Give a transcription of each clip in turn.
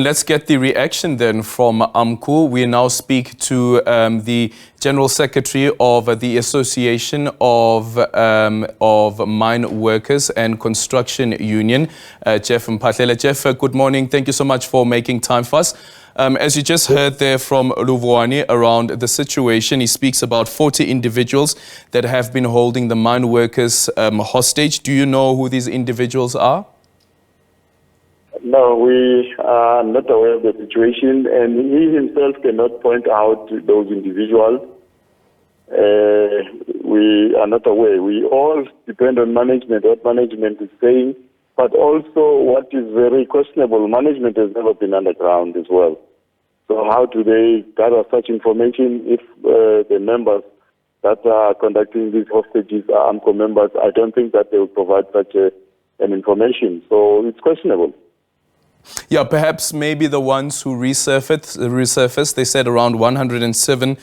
Let's get the reaction then from AMCU. We now speak to the General Secretary of the Association of Mine Workers and Construction Union, Jeff Mphahlele. Jeff, good morning. Thank you so much for making time for us. As you just heard there from Luvuani around the situation, he speaks about 40 individuals that have been holding the mine workers hostage. Do you know who these individuals are? No, we are not aware of the situation, and he himself cannot point out those individuals. We are not aware. We all depend on management, what management is saying, but also what is very questionable. Management has never been underground as well. So how do they gather such information if the members that are conducting these hostages are AMCU members? I don't think that they will provide such an information. So it's questionable. Yeah, perhaps maybe the ones who resurfaced, they said around 107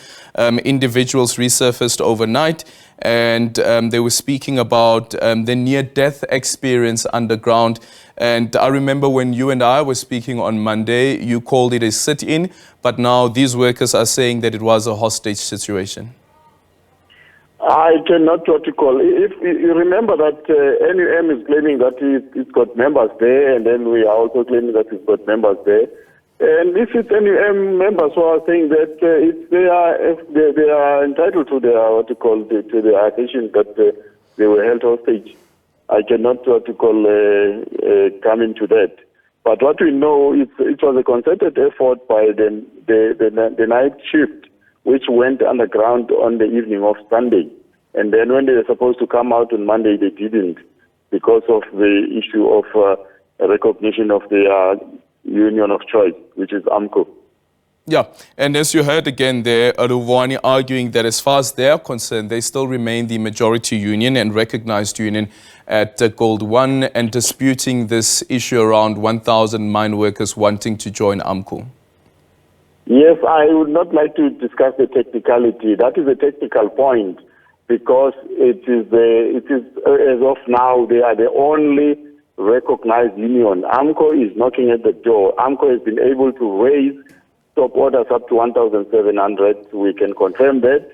individuals resurfaced overnight, and they were speaking about the near-death experience underground. And I remember when you and I were speaking on Monday, you called it a sit-in, but now these workers are saying that it was a hostage situation. I cannot what to call. If you remember that NUM is claiming that it's got members there, and then we are also claiming that it's got members there. And if it's NUM members who are saying that they are entitled to their to the allegation that they were held hostage, I cannot what to call come into that. But what we know is it was a concerted effort by the night shift, which went underground on the evening of Sunday. And then when they were supposed to come out on Monday, they didn't because of the issue of recognition of their union of choice, which is AMCU. Yeah, and as you heard again there, Luvuani arguing that as far as they're concerned, they still remain the majority union and recognized union at Gold One, and disputing this issue around 1,000 mine workers wanting to join AMCU. Yes, I would not like to discuss the technicality. That is a technical point because it is as of now, they are the only recognized union. AMCU is knocking at the door. AMCU has been able to raise top orders up to 1,700. We can confirm that.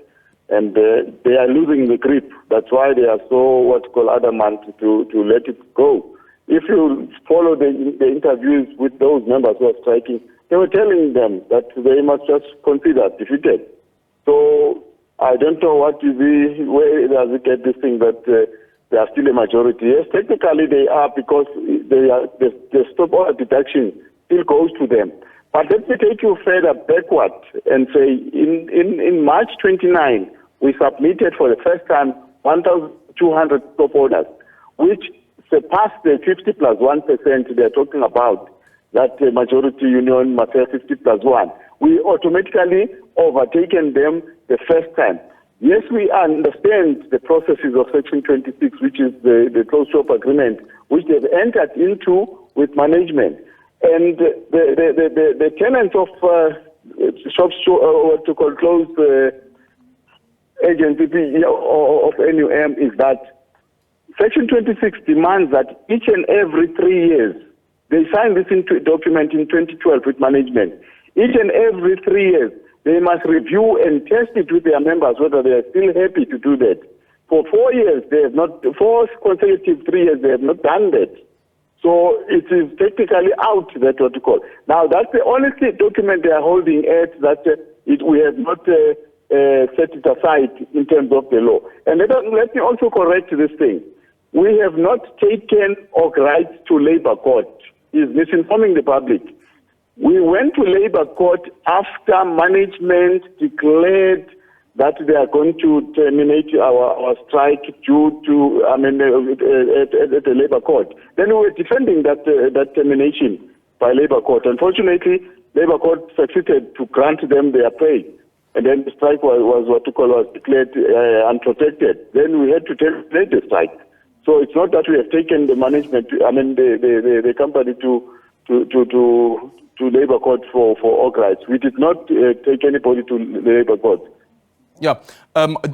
And they are losing the grip. That's why they are so adamant to let it go. If you follow the interviews with those members who are striking, they were telling them that they must just consider defeated. So I don't know where does it get this thing that they are still a majority. Yes, technically they are because the stop order deduction still goes to them. But let me take you further backward and say in March 29, we submitted for the first time 1,200 stop orders, which surpassed the 50 plus 1% they're talking about. That majority union must have 50 plus 1. We automatically overtaken them the first time. Yes, we understand the processes of Section 26, which is the closed shop agreement, which they've entered into with management. And the tenants of shops, closed agency of NUM is that Section 26 demands that each and every 3 years, they signed this document in 2012 with management. Each and every 3 years, they must review and test it with their members whether they are still happy to do that. For 4 years, they have not, 4 consecutive 3 years, they have not done that. So it is technically out, that's what you call. Now, that's the only document they are holding at that we have not set it aside in terms of the law. And let me also correct this thing. We have not taken our rights to labor court. Is misinforming the public. We went to labor court after management declared that they are going to terminate our strike due to, at the labor court. Then we were defending that termination by labor court. Unfortunately, labor court succeeded to grant them their pay. And then the strike was declared unprotected. Then we had to terminate the strike. So it's not that we have taken the management, the company to labor court for org rights. We did not take anybody to the labor court. Yeah.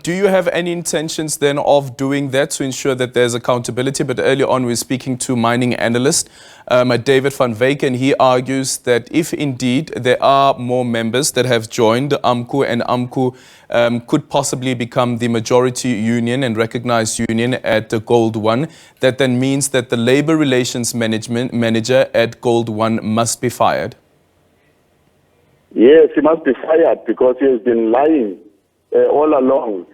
Do you have any intentions then of doing that to ensure that there's accountability? But earlier on, we were speaking to mining analyst David van Wyk, and he argues that if indeed there are more members that have joined AMCU and AMCU could possibly become the majority union and recognized union at Gold One, that then means that the labor relations manager at Gold One must be fired. Yes, he must be fired because he has been lying all along.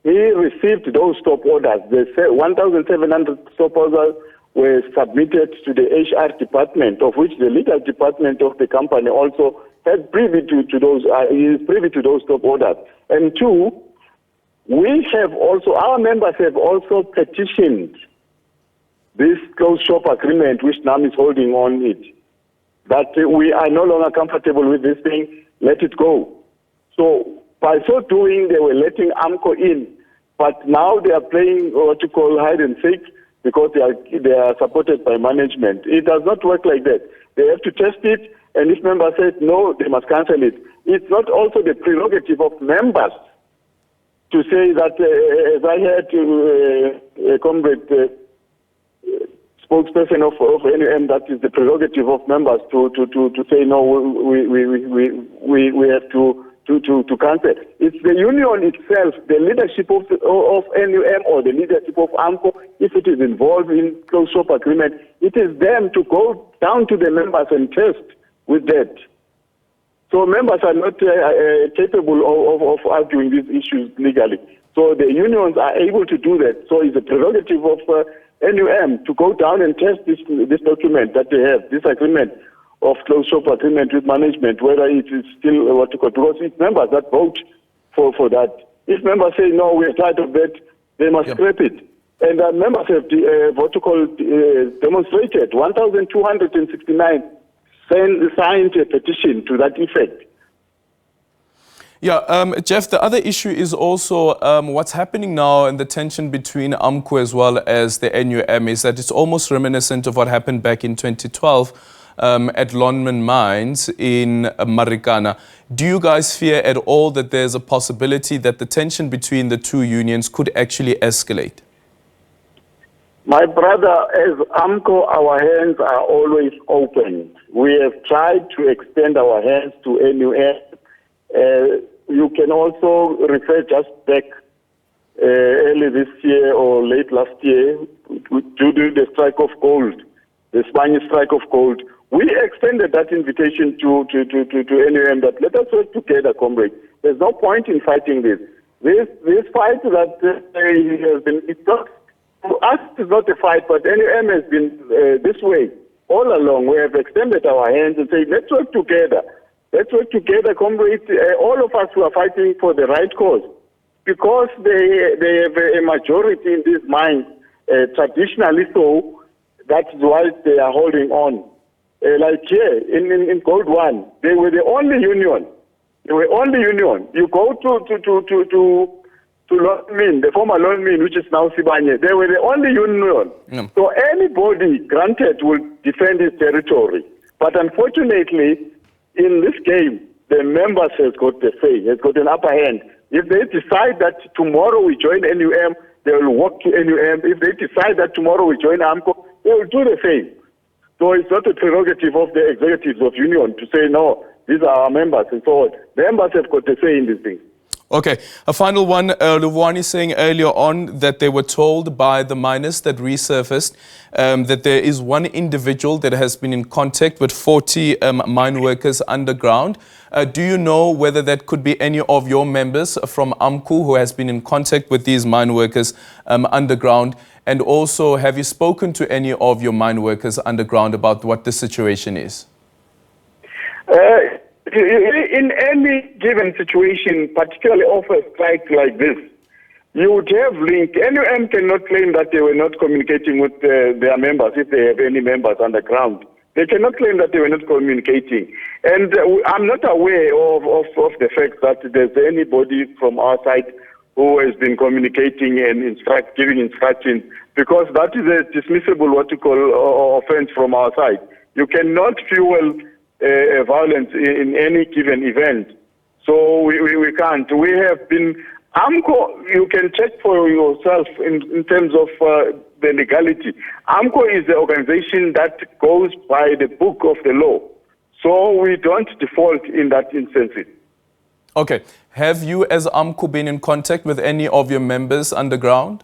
He received those stop orders. They say 1,700 stop orders were submitted to the HR department, of which the legal department of the company also had privy to those. Is privy to those stop orders. And two, we have also, our members have also petitioned this closed shop agreement, which NAM is holding on it, that we are no longer comfortable with this thing. Let it go. So by so doing, they were letting AMCU in, but now they are playing what you call hide and seek because they are supported by management. It does not work like that. They have to test it, and if members say no, they must cancel it. It's not also the prerogative of members to say that, as I heard a comrade spokesperson of NUM, that is the prerogative of members to say no, we have to cancel. It's the union itself, the leadership of NUM or the leadership of AMCU, if it is involved in closed shop agreement, it is them to go down to the members and test with that. So members are not capable of arguing these issues legally. So the unions are able to do that. So it's a prerogative of NUM to go down and test this document that they have, this agreement of closed shop agreement with management, whether it is still what you call, because it's members that vote for that. If members say, no, we're tired of that, they must scrap it. And members have what you call demonstrated, 1,269 signed a petition to that effect. Yeah, Jeff, the other issue is also what's happening now and the tension between AMCU as well as the NUM is that it's almost reminiscent of what happened back in 2012 at Lonmin Mines in Marikana. Do you guys fear at all that there's a possibility that the tension between the two unions could actually escalate? My brother, as AMCU, our hands are always open. We have tried to extend our hands to NUM. You can also refer just back early this year or late last year during the strike of gold, the Spanish strike of gold. We extended that invitation to NUM that let us work together, comrades. There's no point in fighting this. This fight that has been, it's not, for us it's not a fight, but NUM has been this way all along. We have extended our hands and said, let's work together. Let's work together, comrades. All of us who are fighting for the right cause, because they have a majority in these mines, traditionally so. That's why they are holding on. Like here in Gold One, they were the only union. They were only union. You go to Lonmin, the former Lonmin, which is now Sibanye. They were the only union. So anybody granted will defend his territory. But unfortunately, in this game, the members has got the say, has got an upper hand. If they decide that tomorrow we join NUM, they will walk to NUM. If they decide that tomorrow we join AMCU, they will do the same. So it's not a prerogative of the executives of union to say, no, these are our members and so on. The members have got the say in these things. Okay, a final one. Luvwani saying earlier on that they were told by the miners that resurfaced that there is one individual that has been in contact with 40 mine workers underground. Do you know whether that could be any of your members from AMCU who has been in contact with these mine workers underground? And also, have you spoken to any of your mine workers underground about what the situation is? In any given situation, particularly of a strike like this, you would have link. NUM cannot claim that they were not communicating with their members if they have any members underground. They cannot claim that they were not communicating. And I'm not aware of the fact that there's anybody from our side who has been communicating and giving instructions, because that is a dismissible, what you call, offense from our side. You cannot fuel violence in any given event. So we can't. We have been AMCU, you can check for yourself in terms of the legality. AMCU is the organization that goes by the book of the law. So we don't default in that instance. Okay. Have you, as AMCU, been in contact with any of your members underground?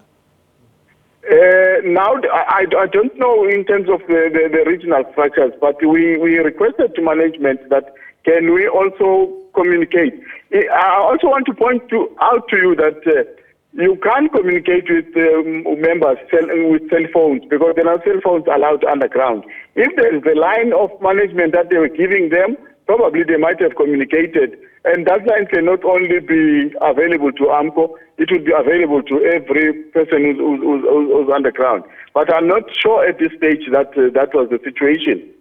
Now, I don't know in terms of the regional structures, but we requested to management that can we also communicate. I also want to point out to you that you can't communicate with members with cell phones because there are cell phones allowed underground. If there is a line of management that they were giving them, probably they might have communicated. And that line can not only be available to AMCU, it will be available to every person who's underground. But I'm not sure at this stage that that was the situation.